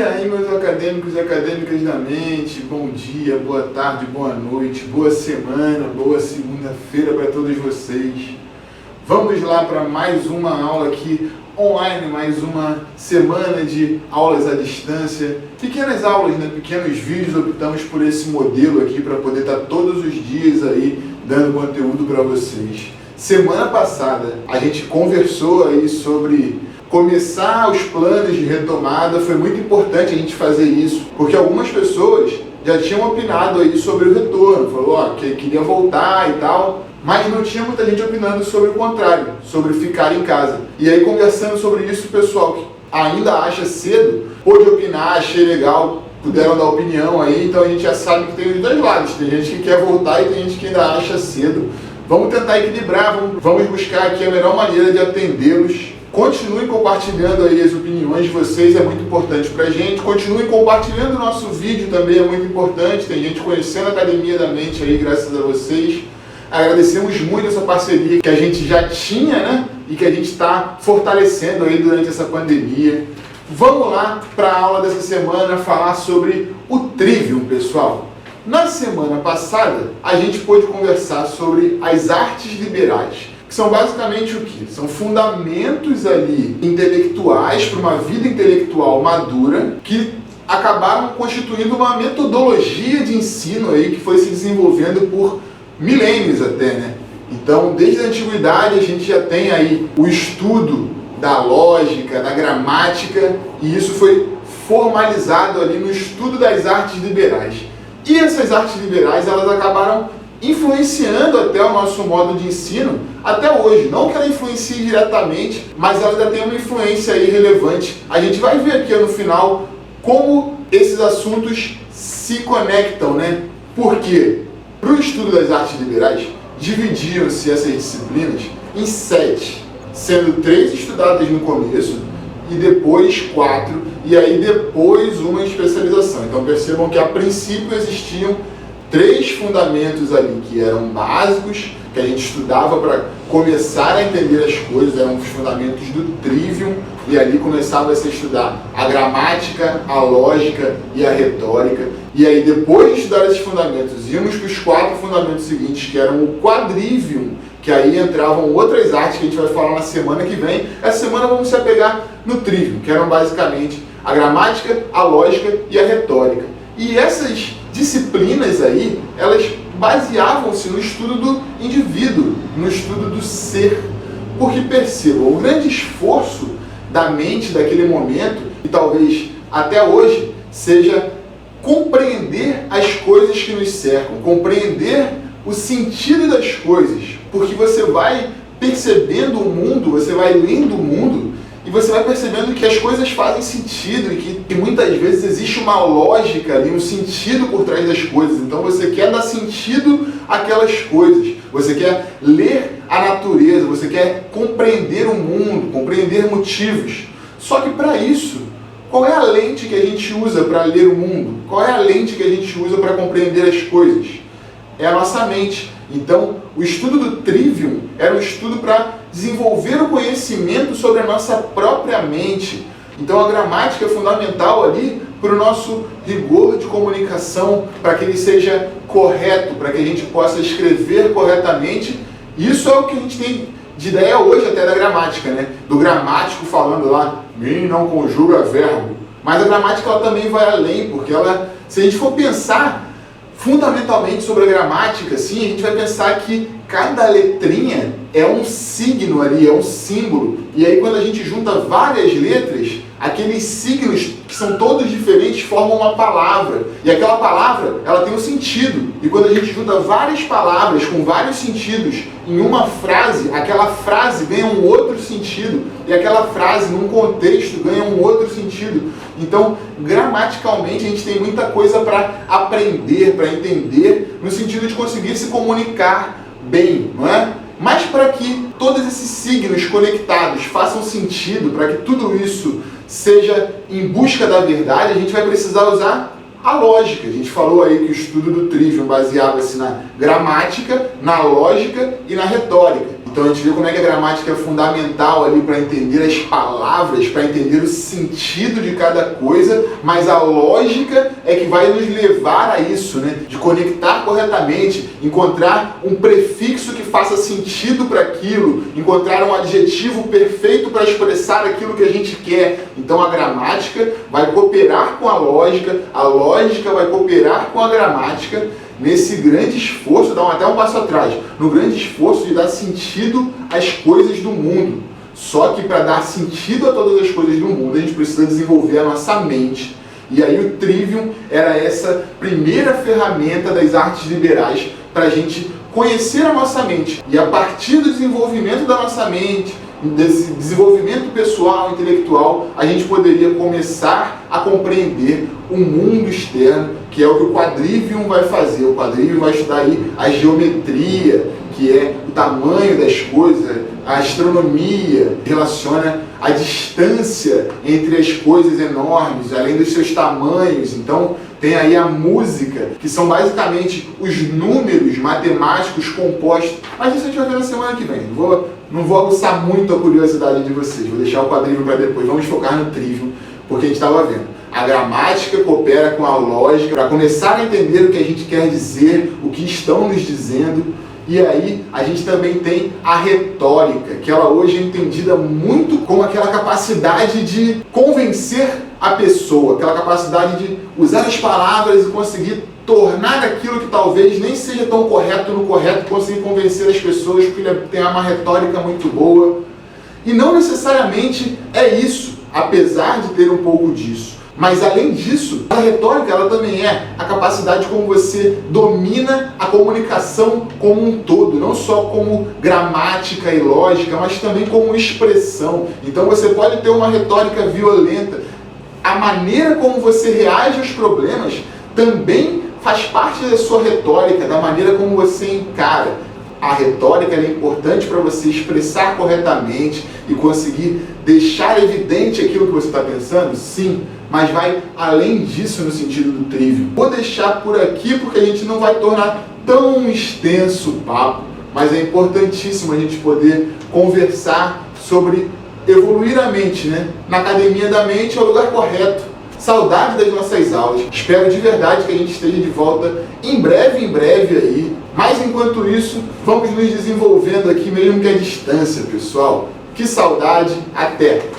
aí, meus acadêmicos e acadêmicas da mente, bom dia, boa tarde, boa noite, boa semana, boa segunda-feira para todos vocês. Vamos lá para mais uma aula aqui online, mais uma semana de aulas à distância. Pequenas aulas, né? Pequenos vídeos, optamos por esse modelo aqui para poder estar todos os dias aí dando conteúdo para vocês. Semana passada a gente conversou aí sobre começar os planos de retomada. Foi muito importante a gente fazer isso, porque algumas pessoas já tinham opinado aí sobre o retorno, falou que queria voltar e tal, mas não tinha muita gente opinando sobre o contrário, sobre ficar em casa. E aí, conversando sobre isso, o pessoal que ainda acha cedo pôde opinar, achei legal, puderam dar opinião aí, então a gente já sabe que tem os dois lados, tem gente que quer voltar e tem gente que ainda acha cedo. Vamos tentar equilibrar, vamos buscar aqui a melhor maneira de atendê-los. Continuem compartilhando aí as opiniões de vocês, é muito importante pra gente. Continuem compartilhando o nosso vídeo também, é muito importante. Tem gente conhecendo a Academia da Mente aí, graças a vocês. Agradecemos muito essa parceria que a gente já tinha, né? E que a gente está fortalecendo aí durante essa pandemia. Vamos lá para a aula dessa semana falar sobre o Trivium, pessoal. Na semana passada, a gente pôde conversar sobre as artes liberais, que são basicamente o quê? São fundamentos ali intelectuais para uma vida intelectual madura que acabaram constituindo uma metodologia de ensino aí que foi se desenvolvendo por milênios até, né? Então, desde a antiguidade a gente já tem aí o estudo da lógica, da gramática, e isso foi formalizado ali no estudo das artes liberais. E essas artes liberais, elas acabaram influenciando até o nosso modo de ensino até hoje. Não que ela influencie diretamente, mas ela ainda tem uma influência aí relevante. A gente vai ver aqui no final como esses assuntos se conectam, né? Porque para o estudo das artes liberais, dividiam-se essas disciplinas em 7, sendo 3 estudadas no começo e depois 4, e aí depois uma especialização. Então percebam que a princípio existiam 3 fundamentos ali que eram básicos, que a gente estudava para começar a entender as coisas, eram os fundamentos do Trivium, e ali começava a se estudar a gramática, a lógica e a retórica. E aí, depois de estudar esses fundamentos, íamos para os 4 fundamentos seguintes, que eram o Quadrivium, que aí entravam outras artes que a gente vai falar na semana que vem. Essa semana vamos se apegar no Trivium, que eram basicamente a gramática, a lógica e a retórica. E essas disciplinas aí, elas baseavam-se no estudo do indivíduo, no estudo do ser. Porque percebam, o grande esforço da mente daquele momento, e talvez até hoje, seja compreender as coisas que nos cercam, compreender o sentido das coisas. Porque você vai percebendo o mundo, você vai lendo o mundo, e você vai percebendo que as coisas fazem sentido e que muitas vezes existe uma lógica ali, um sentido por trás das coisas. Então você quer dar sentido àquelas coisas, você quer ler a natureza, você quer compreender o mundo, compreender motivos. Só que para isso, qual é a lente que a gente usa para ler o mundo? Qual é a lente que a gente usa para compreender as coisas? É a nossa mente. Então, o estudo do Trivium era um estudo para desenvolver o conhecimento sobre a nossa própria mente. Então, a gramática é fundamental ali para o nosso rigor de comunicação, para que ele seja correto, para que a gente possa escrever corretamente. Isso é o que a gente tem de ideia hoje até da gramática, né? Do gramático falando lá, mim não conjuga verbo. Mas a gramática ela também vai além, porque ela, se a gente for pensar fundamentalmente sobre a gramática, assim, a gente vai pensar que cada letrinha é um signo ali, é um símbolo. E aí quando a gente junta várias letras, aqueles signos que são todos diferentes formam uma palavra. E aquela palavra, ela tem um sentido. E quando a gente junta várias palavras com vários sentidos em uma frase, aquela frase ganha um outro sentido. E aquela frase, num contexto, ganha um outro sentido. Então, gramaticalmente, a gente tem muita coisa para aprender, para entender, no sentido de conseguir se comunicar bem, não é? Mas para que todos esses signos conectados façam sentido, para que tudo isso seja em busca da verdade, a gente vai precisar usar a lógica. A gente falou aí que o estudo do Trivium baseava-se na gramática, na lógica e na retórica. Então a gente vê como é que a gramática é fundamental ali para entender as palavras, para entender o sentido de cada coisa, mas a lógica é que vai nos levar a isso, né? De conectar corretamente, encontrar um prefixo que faça sentido para aquilo, encontrar um adjetivo perfeito para expressar aquilo que a gente quer. Então a gramática vai cooperar com a lógica vai cooperar com a gramática, nesse grande esforço, dá até um passo atrás, no grande esforço de dar sentido às coisas do mundo. Só que para dar sentido a todas as coisas do mundo, a gente precisa desenvolver a nossa mente. E aí o Trivium era essa primeira ferramenta das artes liberais para a gente conhecer a nossa mente. E a partir do desenvolvimento da nossa mente, desse desenvolvimento pessoal, intelectual, a gente poderia começar a compreender o mundo externo, que é o que o Quadrivium vai fazer. O Quadrivium vai estudar aí a geometria, que é o tamanho das coisas, a astronomia, relaciona a distância entre as coisas enormes, além dos seus tamanhos. Então, tem aí a música, que são basicamente os números matemáticos compostos. Mas isso a gente vai ver na semana que vem. Não vou aguçar muito a curiosidade de vocês. Vou deixar o Quadrivium para depois. Vamos focar no Trivium, porque a gente estava vendo. A gramática coopera com a lógica para começar a entender o que a gente quer dizer, o que estão nos dizendo. E aí a gente também tem a retórica, que ela hoje é entendida muito como aquela capacidade de convencer a pessoa, aquela capacidade de usar as palavras e conseguir tornar aquilo que talvez nem seja tão correto no correto, conseguir convencer as pessoas porque ele tem uma retórica muito boa. E não necessariamente é isso, apesar de ter um pouco disso. Mas além disso, a retórica ela também é a capacidade como você domina a comunicação como um todo, não só como gramática e lógica, mas também como expressão. Então você pode ter uma retórica violenta. A maneira como você reage aos problemas também faz parte da sua retórica, da maneira como você encara. A retórica é importante para você expressar corretamente e conseguir deixar evidente aquilo que você está pensando? Sim, mas vai além disso no sentido do Trivium. Vou deixar por aqui porque a gente não vai tornar tão extenso o papo, mas é importantíssimo a gente poder conversar sobre evoluir a mente, né? Na academia da mente é o lugar correto. Saudade das nossas aulas. Espero de verdade que a gente esteja de volta em breve aí. Mas enquanto isso, vamos nos desenvolvendo aqui mesmo que à distância, pessoal. Que saudade. Até!